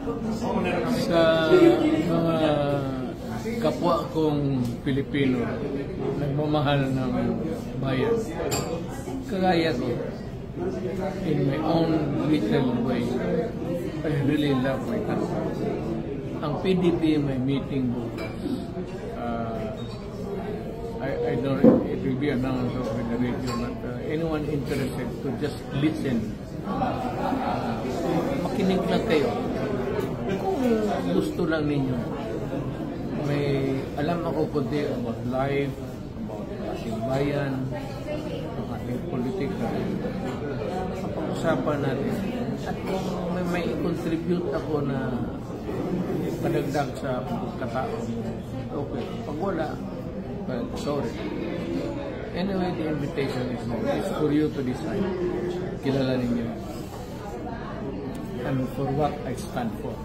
Sa mga kapwa kong Pilipino, nagmamahal ng bayan, kagaya ko, in my own little way, I really love my country. Ang PDP may meeting bukas. I don't know, it will be announced over the radio, but anyone interested to just listen, makinig lang kayo. Kung gusto lang ninyo, may alam ako kundi about life, about ating bayan, ang ating politika. Pag-usapan natin. At kung may i-contribute ako na padagdag sa pagkatao, okay. Pag wala, well, sorry. Anyway, the invitation is for you to decide. Kilala ninyo. And for what I stand for.